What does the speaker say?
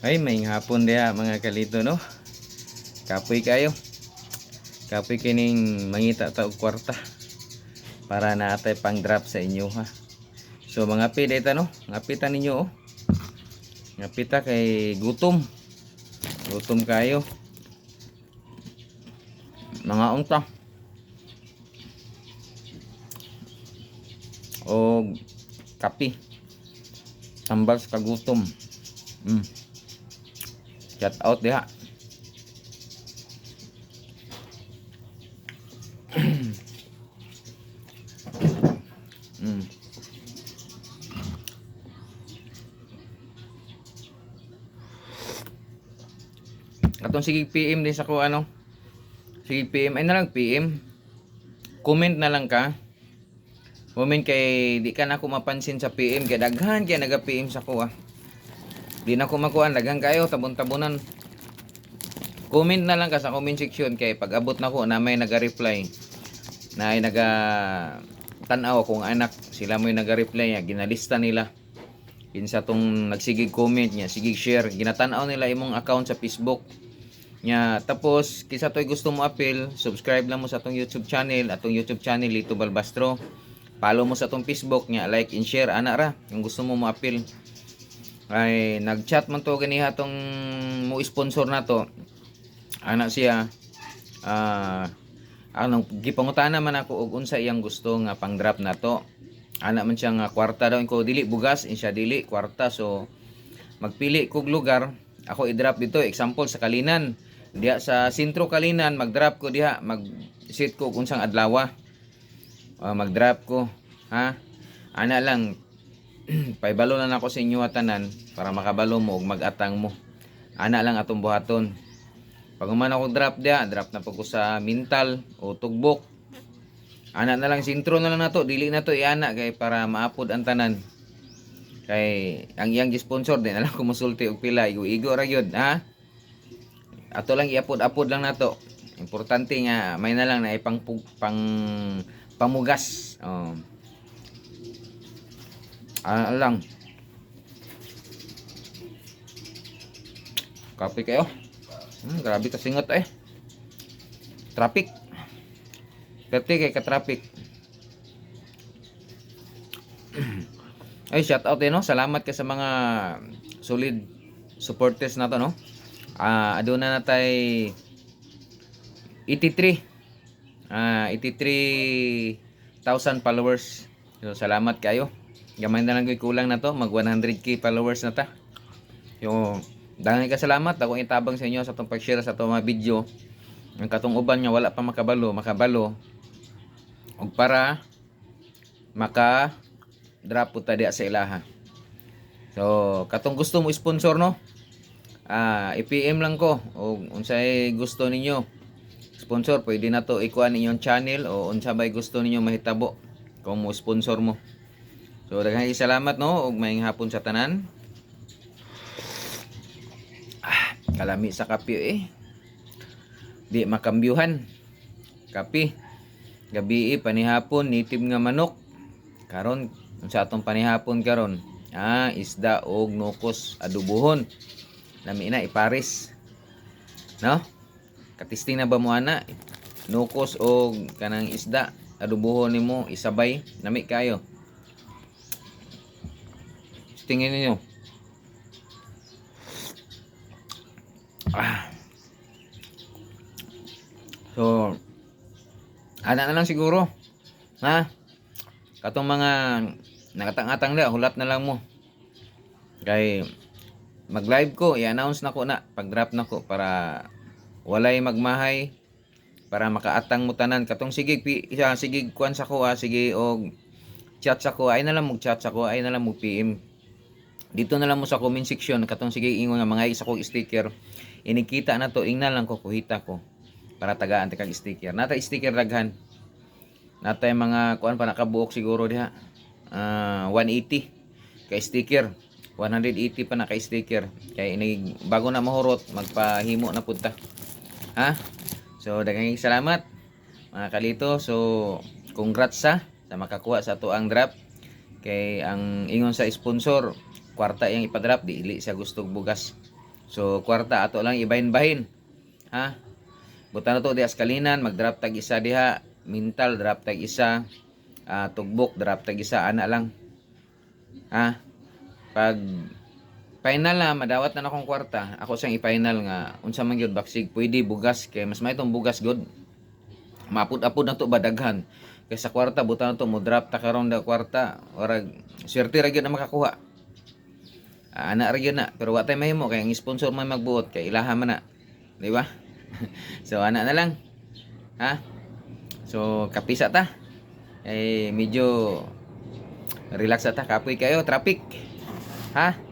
Ay, may hapon diha mga kalito no. Kapoy kayo. Kapoy kining mangita ta og kwarta para naatay pang drop sa inyo ha. So mga pideta no, ngapitan ninyo oh. Ngapita kay gutom. Gutom kayo. Mga unta. O kapi. Tambal sa kagutom. Shout out diha. mm. Atong sige PM din sa ko ano. Sige PM ay na lang PM. Comment na lang ka. Comment kay di ka na ako mapansin sa PM kay daghan kay naga PM sa ko ah. Di na ko makuan daghan kayo tabon-tabonan. Comment na lang ka sa comment section kay pag abot na ko na may naga-reply. Na ay naga tanaw kung anak sila mo yung naga-reply niya, ginalista nila. Kinsa tong nagsigig comment niya, sigig share, ginatanaw nila imong account sa Facebook. Nya tapos kinsa toy gusto mo appeal, subscribe lang mo sa atong YouTube channel, Lito Balbastro. Follow mo sa atong Facebook nya, like and share ana ra kung gusto mo mo-appeal. Ay nag-chat man to ganiha tong mo sponsor nato. Ana siya anong gipangutana man ako og unsa iyang gusto nga pang-drop nato. Ana man siya nga kwarta daw ko dili bugas, insya dili kwarta. So magpili kog lugar, ako i-drop dito example sa Kalinan. Diha sa sentro Kalinan, mag-drop ko diha, mag-sit ko kung unsang adlaw. Mag-drop ko, ha? Ana lang paibalo na ako sa inyo tanan para makabalo mo ug mag-atang mo. Ana lang atong buhaton. Pag man ako drop diha, drop na pag ko sa Mintal o Tugbok. Ana na lang sentro na lang nato, dili na to iana kay para maapod ang tanan. Kay ang iyang sponsor din alam ko musulti og pila, igo ra gyud, ha? Ato lang iapod-apod lang nato. Importante nga may na lang na ipang pamugas. Lang. Kape kayo. Grabe ka singot eh. Traffic. Pwede kay ka-traffic. Ay, shout out no. Salamat ka sa mga solid supporters nato no. Aduna na tay 83. 83,000 followers. So salamat kayo. Gamay na lang kulang na to, mag 100k followers na ta. Yo, daghan ka salamat ako itabang sa inyo sa tong pag-share sa tong mga video. Ang katong uban nga wala pa makabalo. Og para maka drop po ta diha sa ilaha. So, katong gusto mo sponsor no? I-PM lang ko o unsay gusto ninyo sponsor, pwede na to ikuha ninyong channel o unsa bay gusto ninyo mahitabo kung mo sponsor mo. So daghang salamat no ug maayong hapon sa tanan. Kalami sa kape di makambyuhan kape gabi panihapon nitib nga manok karon unsa atong panihapon karon isda og nukos adubuhon. Lami na ipares. No? Katisting na ba mo ana? Nukos o kanang isda adubuhon nimo isabay, lami kayo. Tingin niyo. So, ana na lang siguro. Ha? Katong mga nakatang-atang na hulat na lang mo. Kay mag-live ko, i-announce na ko na pag-drop na ko para walay magmahay para makaatang mo tanan. Katong sige kuan sa ko sige og chat sa ko, ay na lang mag-chat sa ko, ay na lang mag-PM. Dito na lang mo sa comment section katong sige ingon nga mga isa ko sticker. Inikita na to ingna lang ko kuhita ko para tagaan ta kag sticker. Nata sticker daghan. Natay mga kuan pa nakabuok siguro diha. 180 kay sticker. 180 pa na kay sticker. Kay ini bago na mahurot, magpahimo na punta. Ha? So daghang salamat mga kalito. So congrats sa makakuha sa tuang drop. Kay ang ingon sa sponsor, kwarta yang ipa-drop dili siya gusto bugas. So kwarta ato lang ibahin-bahin. Ha? Buta na to di askalinan, mag-drop tag isa diha, mental drop tag isa, tugbok drop tag isa, ana lang. Ha? Pag final na madawat na akong kwarta, ako sang i-final nga unsa man gyud baksig pwede bugas kay mas may tong bugas god. Mapud-apud na to badaghan. Kay sa kwarta buta na to mo drop ta karon da kwarta, orag swerte ra gyud na makakuha. Ana ra gyud na, pero wa tay mahimo kay ang sponsor man magbuot kay ilaha man na. Di ba? So ana na lang. Ha? So kapisa ta. Medyo relax ta, kapoy kayo traffic. Ha?